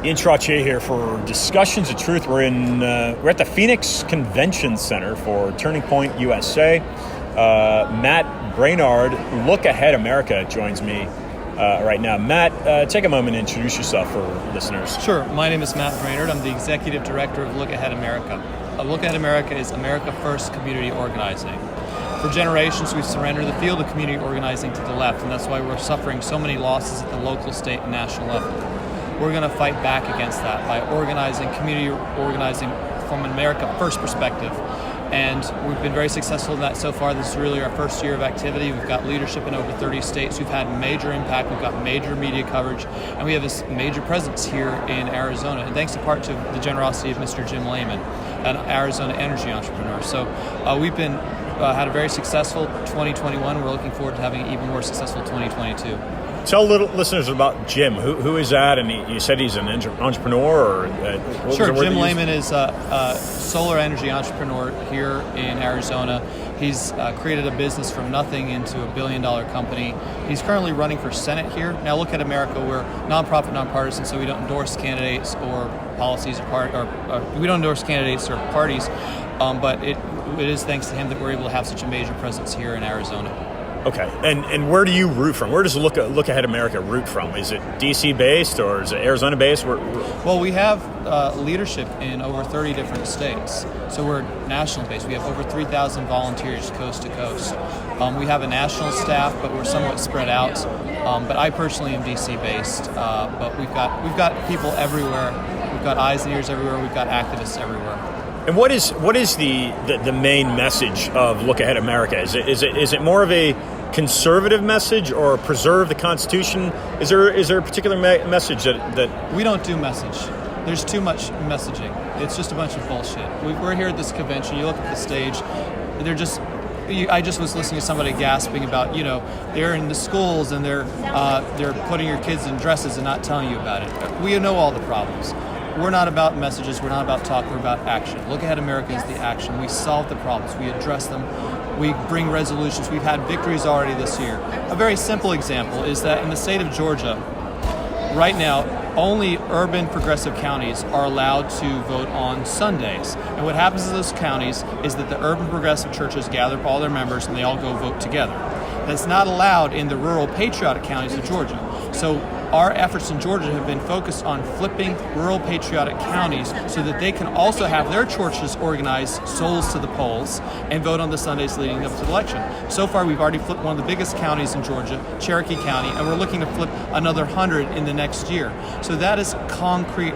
Ian Trottier here for Discussions of Truth. We're at the Phoenix Convention Center for Turning Point USA. Matt Braynard, Look Ahead America, joins me right now. Matt, take a moment and introduce yourself for listeners. Sure. My name is Matt Braynard. I'm the Executive Director of Look Ahead America. Look Ahead America is America First community organizing. For generations, we've surrendered the field of community organizing to the left, and that's why we're suffering so many losses at the local, state, and national level. We're going to fight back against that by organizing, community organizing from an America First perspective. And we've been very successful in that so far. This is really our first year of activity. We've got leadership in over 30 states. We've had major impact. We've got major media coverage. And we have this major presence here in Arizona. And thanks in part to the generosity of Mr. Jim Lehman, an Arizona energy entrepreneur. So we've been had a very successful 2021. We're looking forward to having an even more successful 2022. Tell little listeners about Jim. Who is that? And you said he's an entrepreneur? Or Sure. Jim Lehman is a solar energy entrepreneur here in Arizona. He's created a business from nothing into $1 billion company. He's currently running for Senate here. Now, Look at America. We're nonprofit, nonpartisan, so we don't endorse candidates or policies or we don't endorse candidates or parties. But it is thanks to him that we're able to have such a major presence here in Arizona. Okay, and where do you root from? Where does Look Ahead America root from? Is it DC based or is it Arizona based? Well, we have leadership in over 30 different states, so we're national based. We have over 3,000 volunteers coast to coast. We have a national staff, but we're somewhat spread out. But I personally am DC based. But we've got people everywhere. We've got eyes and ears everywhere. We've got activists everywhere. And what is the main message of Look Ahead America? Is it more of a conservative message or preserve the Constitution? Is there a particular message that we don't do message? There's too much messaging. It's just a bunch of bullshit. We're here at this convention. You look at the stage. I just was listening to somebody gasping about, they're in the schools and they're putting your kids in dresses and not telling you about it. We know all the problems. We're not about messages, we're not about talk, we're about action. Look Ahead America is the action. We solve the problems, we address them, we bring resolutions. We've had victories already this year. A very simple example is that in the state of Georgia, right now, only urban progressive counties are allowed to vote on Sundays. And what happens in those counties is that the urban progressive churches gather up all their members and they all go vote together. That's not allowed in the rural patriotic counties of Georgia. So our efforts in Georgia have been focused on flipping rural patriotic counties so that they can also have their churches organize souls to the polls and vote on the Sundays leading up to the election. So far, we've already flipped one of the biggest counties in Georgia, Cherokee County, and we're looking to flip another 100 in the next year. So that is concrete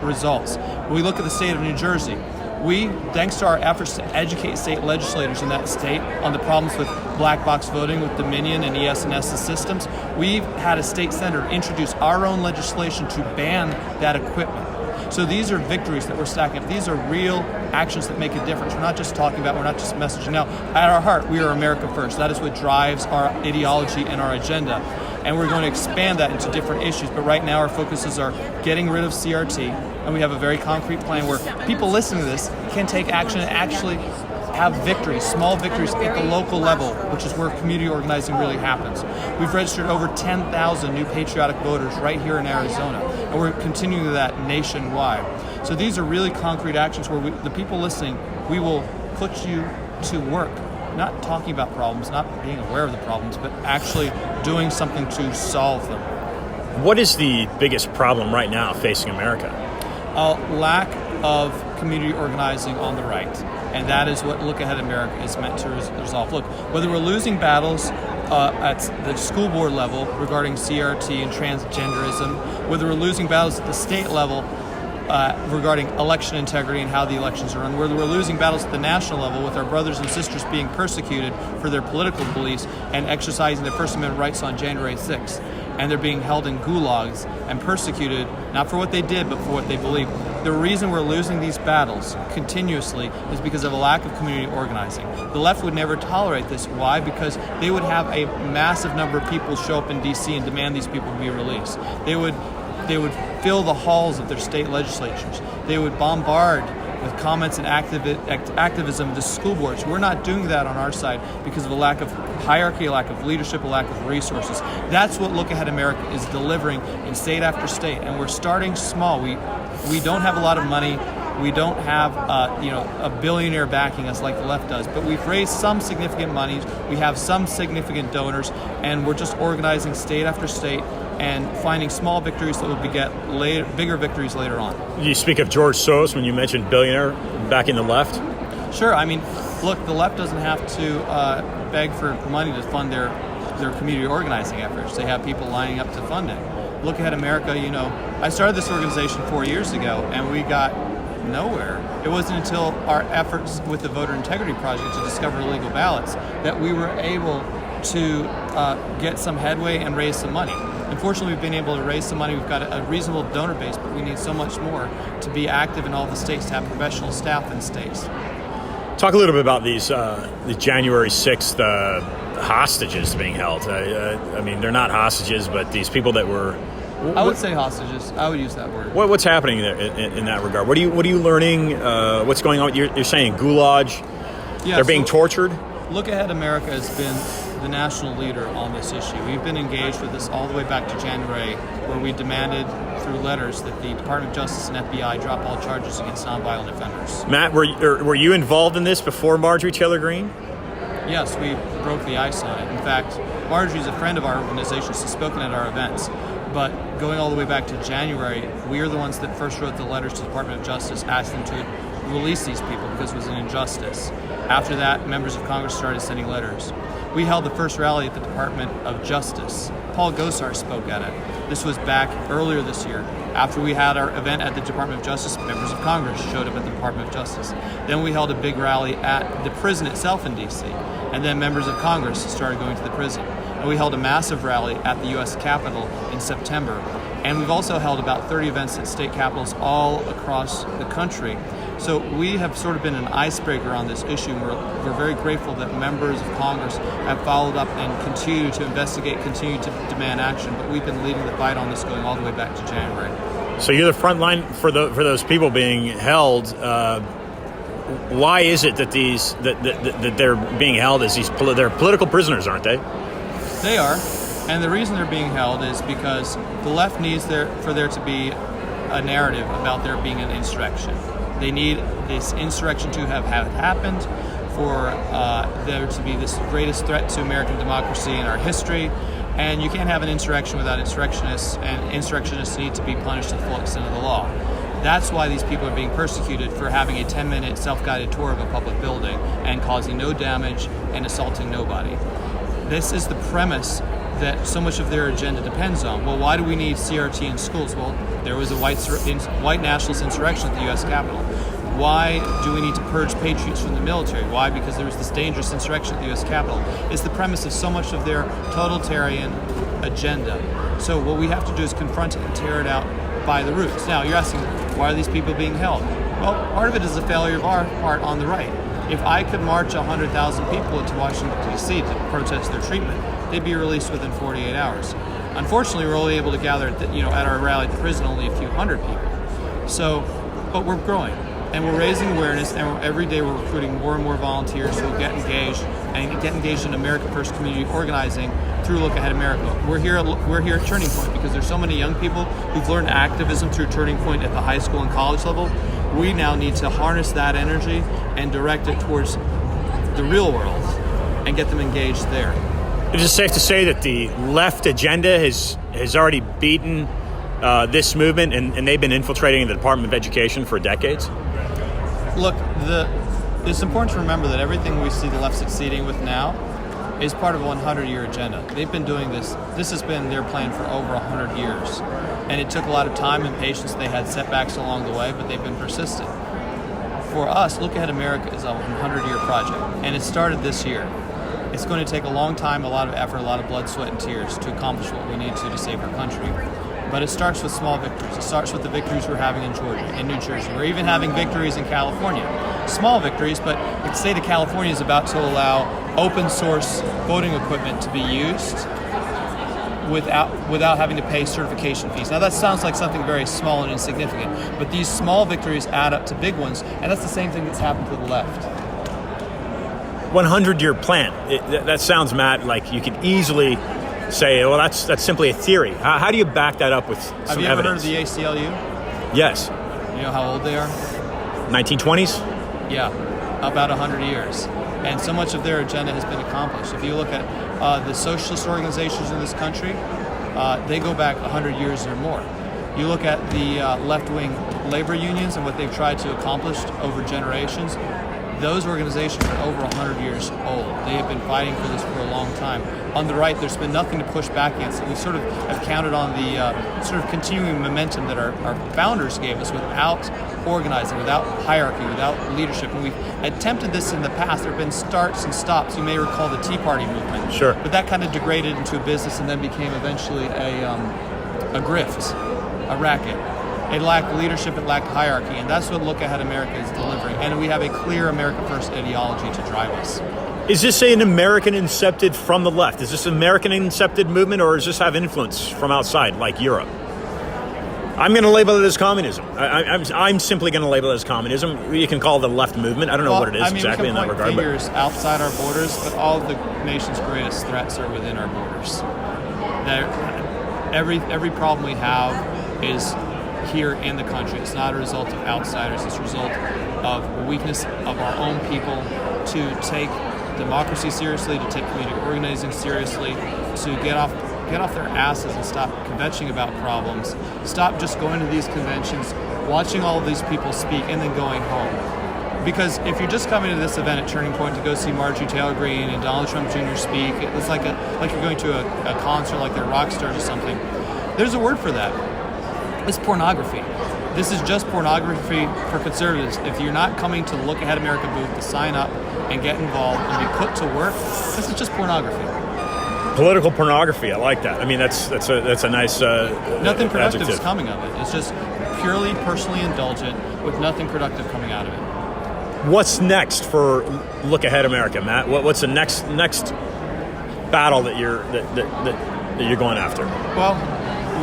results. When we look at the state of New Jersey, we, thanks to our efforts to educate state legislators in that state on the problems with black box voting with Dominion and ES&S systems, we've had a state senator introduce our own legislation to ban that equipment. So these are victories that we're stacking up. These are real actions that make a difference. We're not just talking about, we're not just messaging. Now, at our heart, we are America First. That is what drives our ideology and our agenda. And we're going to expand that into different issues. But right now, our focuses are getting rid of CRT, and we have a very concrete plan where people listening to this can take action and actually have victories, small victories at the local level, which is where community organizing really happens. We've registered over 10,000 new patriotic voters right here in Arizona, and we're continuing that nationwide. So these are really concrete actions where the people listening, we will put you to work. Not talking about problems, not being aware of the problems, but actually doing something to solve them. What is the biggest problem right now facing America? Lack of community organizing on the right. And that is what Look Ahead America is meant to resolve. Look, whether we're losing battles at the school board level regarding CRT and transgenderism, whether we're losing battles at the state level regarding election integrity and how the elections are run, whether we're losing battles at the national level with our brothers and sisters being persecuted for their political beliefs and exercising their First Amendment rights on January 6th, and they're being held in gulags and persecuted, not for what they did, but for what they believe. The reason we're losing these battles continuously is because of a lack of community organizing. The left would never tolerate this. Why? Because they would have a massive number of people show up in D.C. and demand these people be released. They would fill the halls of their state legislatures. They would bombard with comments and activism to school boards. We're not doing that on our side because of a lack of hierarchy, a lack of leadership, a lack of resources. That's what Look Ahead America is delivering in state after state, and we're starting small. We don't have a lot of money. We don't have a billionaire backing us like the left does, but we've raised some significant money. We have some significant donors, and we're just organizing state after state and finding small victories that will beget bigger victories later on. You speak of George Soros when you mentioned billionaire backing the left. Sure. I mean, look, the left doesn't have to beg for money to fund their community organizing efforts. They have people lining up to fund it. Look Ahead America, I started this organization 4 years ago, and we got nowhere. It wasn't until our efforts with the Voter Integrity Project to discover illegal ballots that we were able to get some headway and raise some money. Unfortunately, we've been able to raise some money. We've got a reasonable donor base, but we need so much more to be active in all the states, to have professional staff in states. Talk a little bit about these the January 6th hostages being held. I mean, they're not hostages, but these people that were... I would say hostages. I would use that word. What's happening there in that regard? What are you learning? What's going on? You're saying gulag? Yeah, they're being tortured? Look Ahead America has been the national leader on this issue. We've been engaged with this all the way back to January, where we demanded through letters that the Department of Justice and FBI drop all charges against nonviolent offenders. Matt, were you involved in this before Marjorie Taylor Greene? Yes, we broke the ice on it. In fact, Marjorie's a friend of our organization. She's spoken at our events. But going all the way back to January, we are the ones that first wrote the letters to the Department of Justice, asked them to release these people because it was an injustice. After that, members of Congress started sending letters. We held the first rally at the Department of Justice. Paul Gosar spoke at it. This was back earlier this year. After we had our event at the Department of Justice, members of Congress showed up at the Department of Justice. Then we held a big rally at the prison itself in D.C., and then members of Congress started going to the prison. And we held a massive rally at the U.S. Capitol in September. And we've also held about 30 events at state capitals all across the country. So we have sort of been an icebreaker on this issue. We're very grateful that members of Congress have followed up and continue to investigate, continue to demand action. But we've been leading the fight on this going all the way back to January. So you're the front line for those people being held. Why is it that that they're being held as they're political prisoners, aren't they? They are, and the reason they're being held is because the left needs for there to be a narrative about there being an insurrection. They need this insurrection to have happened, for there to be this greatest threat to American democracy in our history, and you can't have an insurrection without insurrectionists, and insurrectionists need to be punished to the full extent of the law. That's why these people are being persecuted for having a 10-minute self-guided tour of a public building and causing no damage and assaulting nobody. This is the premise that so much of their agenda depends on. Well, why do we need CRT in schools? Well, there was a white nationalist insurrection at the U.S. Capitol. Why do we need to purge patriots from the military? Why? Because there was this dangerous insurrection at the U.S. Capitol. It's the premise of so much of their totalitarian agenda. So what we have to do is confront it and tear it out by the roots. Now, you're asking, why are these people being held? Well, part of it is a failure of our part on the right. If I could march 100,000 people into Washington, D.C. to protest their treatment, they'd be released within 48 hours. Unfortunately, we're only able to gather at our rally at the prison only a few hundred people. So, but we're growing, and we're raising awareness, and every day we're recruiting more and more volunteers who will get engaged in America First community organizing through Look Ahead America. We're here at Turning Point because there's so many young people who've learned activism through Turning Point at the high school and college level. We now need to harness that energy and direct it towards the real world and get them engaged there. It is safe to say that the left agenda has already beaten this movement, and they've been infiltrating the Department of Education for decades? Look, it's important to remember that everything we see the left succeeding with now is part of a 100-year agenda. They've been doing this. This has been their plan for over 100 years. And it took a lot of time and patience. They had setbacks along the way, but they've been persistent. For us, Look Ahead America is a 100-year project, and it started this year. It's going to take a long time, a lot of effort, a lot of blood, sweat, and tears to accomplish what we need to save our country. But it starts with small victories. It starts with the victories we're having in Georgia, in New Jersey. We're even having victories in California. Small victories, but the state of California is about to allow open source voting equipment to be used without having to pay certification fees. Now that sounds like something very small and insignificant, but these small victories add up to big ones, and that's the same thing that's happened to the left. 100-year plan. That sounds, Matt, like you could easily say, well, that's simply a theory. How do you back that up with some evidence? Have you ever heard of the ACLU? Yes. You know how old they are? 1920s? Yeah, about 100 years. And so much of their agenda has been accomplished. If you look at the socialist organizations in this country, they go back 100 years or more. You look at the left-wing labor unions and what they've tried to accomplish over generations, those organizations are over 100 years old. They have been fighting for this for a long time. On the right, there's been nothing to push back against it. We sort of have counted on the sort of continuing momentum that our founders gave us without organizing, without hierarchy, without leadership. And we've attempted this in the past. There have been starts and stops. You may recall the Tea Party movement. Sure. But that kind of degraded into a business and then became eventually a grift, a racket. It lacked leadership, it lacked hierarchy, and that's what Look Ahead America is delivering. And we have a clear America First ideology to drive us. Is this an American-incepted from the left? Is this an American-incepted movement, or does this have influence from outside, like Europe? I'm going to label it as communism. I'm simply going to label it as communism. You can call it the left movement. I don't know what it is exactly in that regard. We can point fingers outside our borders, but all of the nation's greatest threats are within our borders. Every problem we have is here in the country. It's not a result of outsiders. It's a result of weakness of our own people to take democracy seriously, to take community organizing seriously, to get off their asses and stop conventioning about problems. Stop just going to these conventions, watching all of these people speak, and then going home. Because if you're just coming to this event at Turning Point to go see Marjorie Taylor Greene and Donald Trump Jr. speak, it's like you're going to a concert like they're rock stars or something. There's a word for that. It's pornography. This is just pornography for conservatives. If you're not coming to Look Ahead America booth to sign up and get involved and be put to work, this is just pornography. Political pornography. I like that. I mean, that's a nice nothing productive adjective. is coming of it. It's just purely personally indulgent with nothing productive coming out of it. What's next for Look Ahead America, Matt? What's the next battle that you're going after? Well,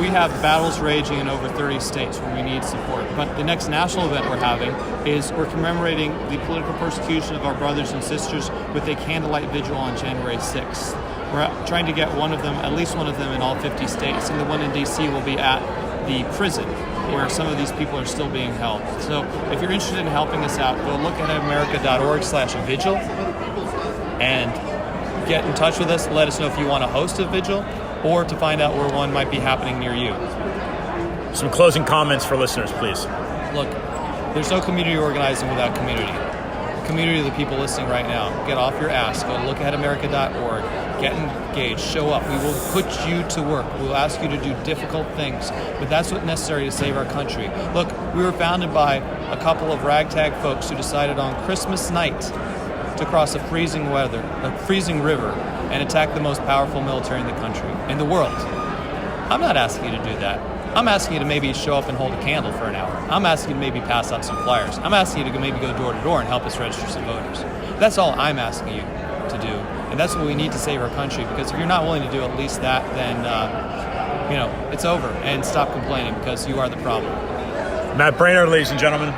we have battles raging in over 30 states where we need support. But the next national event we're having is we're commemorating the political persecution of our brothers and sisters with a candlelight vigil on January 6th. We're trying to get at least one of them in all 50 states, and the one in D.C. will be at the prison where some of these people are still being held. So if you're interested in helping us out, go look at america.org/vigil and get in touch with us. Let us know if you want to host a vigil or to find out where one might be happening near you. Some closing comments for listeners, please. Look, there's no community organizing without community. Community of the people listening right now. Get off your ass. Go to lookaheadamerica.org. Get engaged. Show up. We will put you to work. We will ask you to do difficult things, but that's what's necessary to save our country. Look, we were founded by a couple of ragtag folks who decided on Christmas night to cross a freezing river, and attack the most powerful military in the country, in the world. I'm not asking you to do that. I'm asking you to maybe show up and hold a candle for an hour. I'm asking you to maybe pass out some flyers. I'm asking you to maybe go door to door and help us register some voters. That's all I'm asking you to do, and that's what we need to save our country. Because if you're not willing to do at least that, then it's over. And stop complaining, because you are the problem. Matt Braynard, ladies and gentlemen.